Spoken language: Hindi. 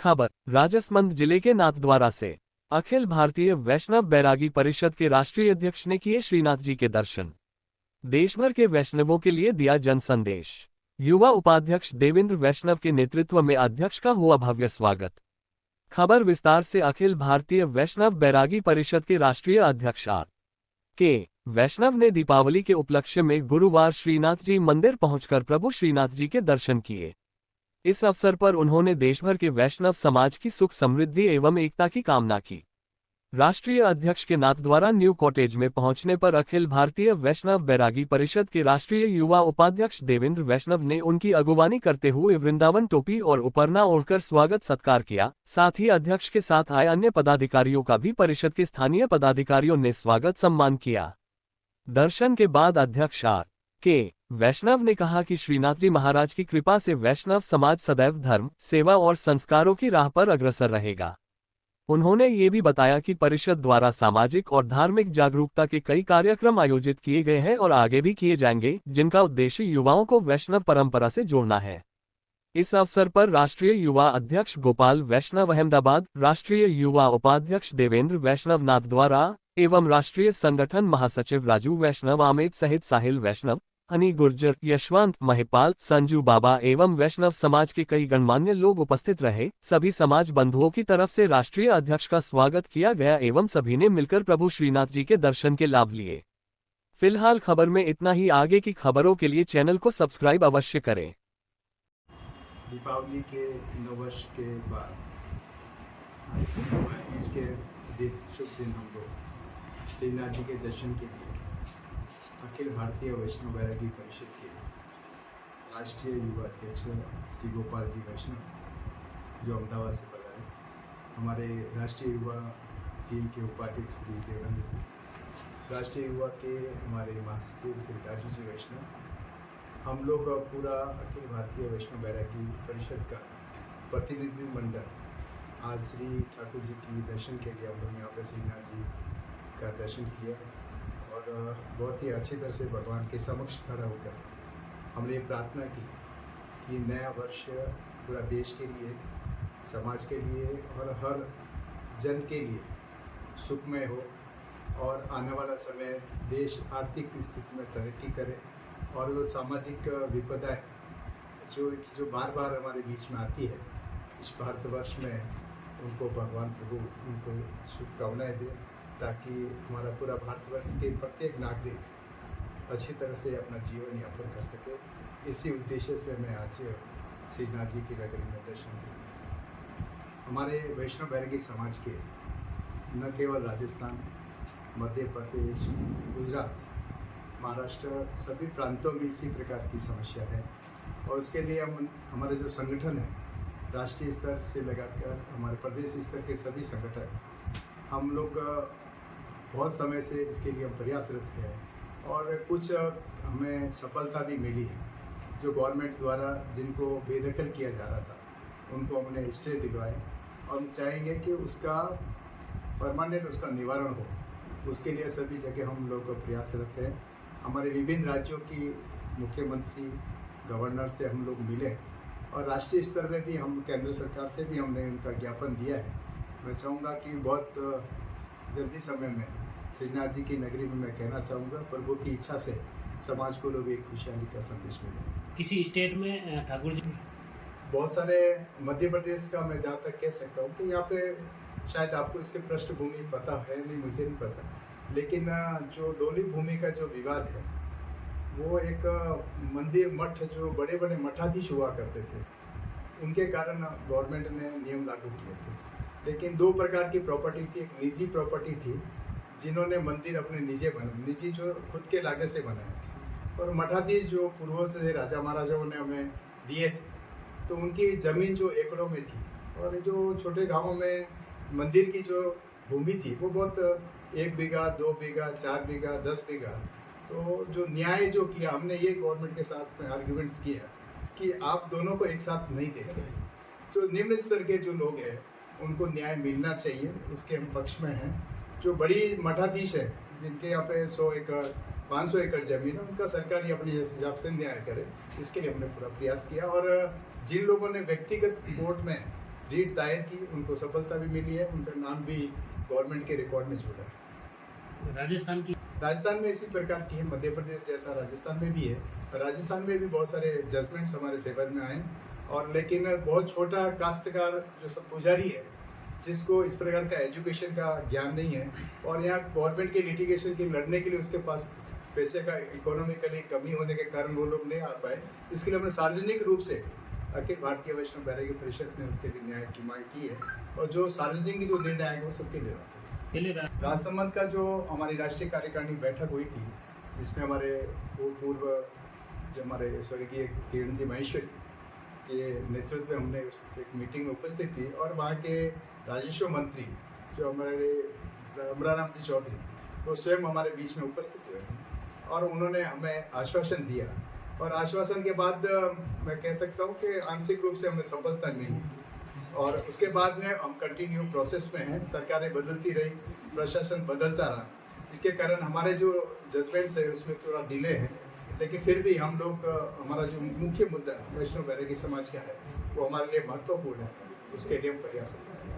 खबर राजसमंद जिले के नाथद्वारा से अखिल भारतीय वैष्णव बैरागी परिषद के राष्ट्रीय अध्यक्ष ने किए श्रीनाथ जी के दर्शन। देश भर के वैष्णवों के लिए दिया जन संदेश। युवा उपाध्यक्ष देवेंद्र वैष्णव के नेतृत्व में अध्यक्ष का हुआ भव्य स्वागत। खबर विस्तार से अखिल भारतीय वैष्णव बैरागी परिषद के राष्ट्रीय अध्यक्ष के वैष्णव ने दीपावली के उपलक्ष्य में गुरुवार श्रीनाथ जी मंदिर पहुंचकर प्रभु श्रीनाथ जी के दर्शन किए। इस अवसर पर उन्होंने देशभर के वैष्णव समाज की सुख समृद्धि एवं एकता की कामना की। राष्ट्रीय अध्यक्ष के नाथद्वारा न्यू कॉटेज में पहुंचने पर अखिल भारतीय वैष्णव बैरागी परिषद के राष्ट्रीय युवा उपाध्यक्ष देवेंद्र वैष्णव ने उनकी अगुवानी करते हुए वृंदावन टोपी और उपरना ओढ़कर स्वागत सत्कार किया। साथ ही अध्यक्ष के साथ आए अन्य पदाधिकारियों का भी परिषद के स्थानीय पदाधिकारियों ने स्वागत सम्मान किया। दर्शन के बाद अध्यक्ष के वैष्णव ने कहा कि श्रीनाथ जी महाराज की कृपा से वैष्णव समाज सदैव धर्म, सेवा और संस्कारों की राह पर अग्रसर रहेगा। उन्होंने ये भी बताया कि परिषद द्वारा सामाजिक और धार्मिक जागरूकता के कई कार्यक्रम आयोजित किए गए हैं और आगे भी किए जाएंगे, जिनका उद्देश्य युवाओं को वैष्णव परंपरा से जोड़ना है। इस अवसर पर राष्ट्रीय युवा अध्यक्ष गोपाल वैष्णव अहमदाबाद, राष्ट्रीय युवा उपाध्यक्ष देवेंद्र वैष्णव नाथद्वारा एवं राष्ट्रीय संगठन महासचिव राजू वैष्णव आमेद सहित साहिल वैष्णव, हनी गुर्जर, यशवंत महिपाल, संजू बाबा एवं वैष्णव समाज के कई गणमान्य लोग उपस्थित रहे। सभी समाज बंधुओं की तरफ से राष्ट्रीय अध्यक्ष का स्वागत किया गया एवं सभी ने मिलकर प्रभु श्रीनाथ जी के दर्शन के लाभ लिए। फिलहाल खबर में इतना ही। आगे की खबरों के लिए चैनल को सब्सक्राइब अवश्य करें। दीपावली के नववर्ष के बाद बीच के शुभ दिन हम लोग श्रीनाथ जी के दर्शन के लिए अखिल भारतीय वैष्णव बैरागी परिषद के राष्ट्रीय युवा अध्यक्ष श्री गोपाल जी वैष्णव जो अहमदाबाद से पधारे, हमारे राष्ट्रीय युवा टीम के उपाध्यक्ष श्री देवेंद्र, राष्ट्रीय युवा के हमारे महासचिव श्री राजू जी वैष्णव, हम लोग पूरा अखिल भारतीय वैष्णव बैरागी परिषद का प्रतिनिधिमंडल आज श्री ठाकुर जी की दर्शन के लिए हम लोग यहाँ पर श्रीनाथ जी का दर्शन किया और बहुत ही अच्छी तरह से भगवान के समक्ष खड़ा होकर हमने ये प्रार्थना की कि नया वर्ष पूरा देश के लिए, समाज के लिए और हर जन के लिए सुखमय हो और आने वाला समय देश आर्थिक स्थिति में तरक्की करे और वो सामाजिक विपदाएं जो बार बार हमारे बीच में आती है, इस भारतवर्ष में उनको भगवान प्रभु उनको शुभकामनाएं दे ताकि हमारा पूरा भारतवर्ष के प्रत्येक नागरिक अच्छी तरह से अपना जीवन यापन कर सके। इसी उद्देश्य से मैं आज श्रीनाथ जी की नगरी में दर्शन दिया। हमारे वैष्णव बैरागी समाज के न केवल राजस्थान, मध्य प्रदेश, गुजरात, महाराष्ट्र सभी प्रांतों में इसी प्रकार की समस्या है और उसके लिए हमारे जो संगठन है राष्ट्रीय स्तर से लगाकर हमारे प्रदेश स्तर के सभी संगठन हम लोग बहुत समय से इसके लिए हम प्रयासरत हैं और कुछ हमें सफलता भी मिली है। जो गवर्नमेंट द्वारा जिनको बेदखल किया जा रहा था उनको हमने स्टे दिलवाए और हम चाहेंगे कि उसका परमानेंट उसका निवारण हो, उसके लिए सभी जगह हम लोग प्रयासरत हैं। हमारे विभिन्न राज्यों की मुख्यमंत्री, गवर्नर से हम लोग मिले और राष्ट्रीय स्तर में भी हम केंद्र सरकार से भी हमने उनका ज्ञापन दिया है। मैं चाहूँगा कि बहुत जल्दी समय में श्रीनाथ जी की नगरी में मैं कहना चाहूँगा प्रभु की इच्छा से समाज को लोग एक खुशहाली का संदेश मिले। किसी स्टेट में ठाकुर जी बहुत सारे, मध्य प्रदेश का मैं जहाँ तक कह सकता हूँ कि यहाँ पे शायद आपको इसके पृष्ठभूमि पता है नहीं, मुझे नहीं पता, लेकिन जो डोली भूमि का जो विवाद है वो एक मंदिर मठ जो बड़े बड़े मठाधीश हुआ करते थे उनके कारण गवर्नमेंट ने नियम लागू किए थे। लेकिन दो प्रकार की प्रॉपर्टी थी, एक निजी प्रॉपर्टी थी जिन्होंने मंदिर अपने निजी जो खुद के लागत से बनाए थे और मठाधीश जो पूर्वज से राजा महाराजाओं ने हमें दिए थे तो उनकी ज़मीन जो एकड़ों में थी और जो छोटे गांवों में मंदिर की जो भूमि थी वो बहुत 1 बीघा, 2 बीघा, 4 बीघा, 10 बीघा। तो जो न्याय जो किया हमने ये गवर्नमेंट के साथ में आर्ग्यूमेंट्स किया कि आप दोनों को एक साथ नहीं देख रहे, जो निम्न स्तर के जो लोग हैं उनको न्याय मिलना चाहिए, उसके हम पक्ष में हैं। जो बड़ी मठाधीश है जिनके यहाँ पे 100 एकड़ 500 एकड़ जमीन है उनका सरकार ही अपने हिसाब से न्याय करे, इसके लिए हमने पूरा प्रयास किया। और जिन लोगों ने व्यक्तिगत कोर्ट में रीट दायर की, उनको सफलता भी मिली है, उनका नाम भी गवर्नमेंट के रिकॉर्ड में जुड़ा है। राजस्थान की राजस्थान में इसी प्रकार की है, मध्य प्रदेश जैसा राजस्थान में भी है। राजस्थान में भी बहुत सारे जजमेंट्स हमारे फेवर में आए, और लेकिन बहुत छोटा काश्तकार जो सब पुजारी है, जिसको इस प्रकार का एजुकेशन का ज्ञान नहीं है, और यहाँ गवर्नमेंट के लिटिगेशन के लड़ने के लिए उसके पास पैसे का इकोनॉमिकली कमी होने के कारण वो लोग नहीं आ पाए। इसके लिए हमने सार्वजनिक रूप से अखिल भारतीय वैष्णव बैरागी परिषद ने उसके लिए न्याय की मांग की है, और जो सार्वजनिक जो निर्णय आएंगे वो सबके लिए रहेंगे। पहले राजसमंद का जो हमारी राष्ट्रीय कार्यकारिणी बैठक हुई थी, जिसमें हमारे पूर्व जो हमारे स्वर्गीय किरण जी माहेश्वरी के नेतृत्व में हमने एक मीटिंग में उपस्थित थी, और वहाँ के राजस्व मंत्री जो हमारे अमराराम जी चौधरी, वो स्वयं हमारे बीच में उपस्थित हुए थे, और उन्होंने हमें आश्वासन दिया, और आश्वासन के बाद मैं कह सकता हूँ कि आंशिक रूप से हमें सफलता मिली, और उसके बाद में हम कंटिन्यू प्रोसेस में हैं। सरकारें बदलती रही, प्रशासन बदलता रहा, इसके कारण हमारे जो जजमेंट्स है उसमें थोड़ा डिले है, लेकिन फिर भी हम लोग हमारा जो मुख्य मुद्दा वैष्णव बैरागी समाज का है वो हमारे लिए महत्वपूर्ण है, उसके लिए हम प्रयास करें।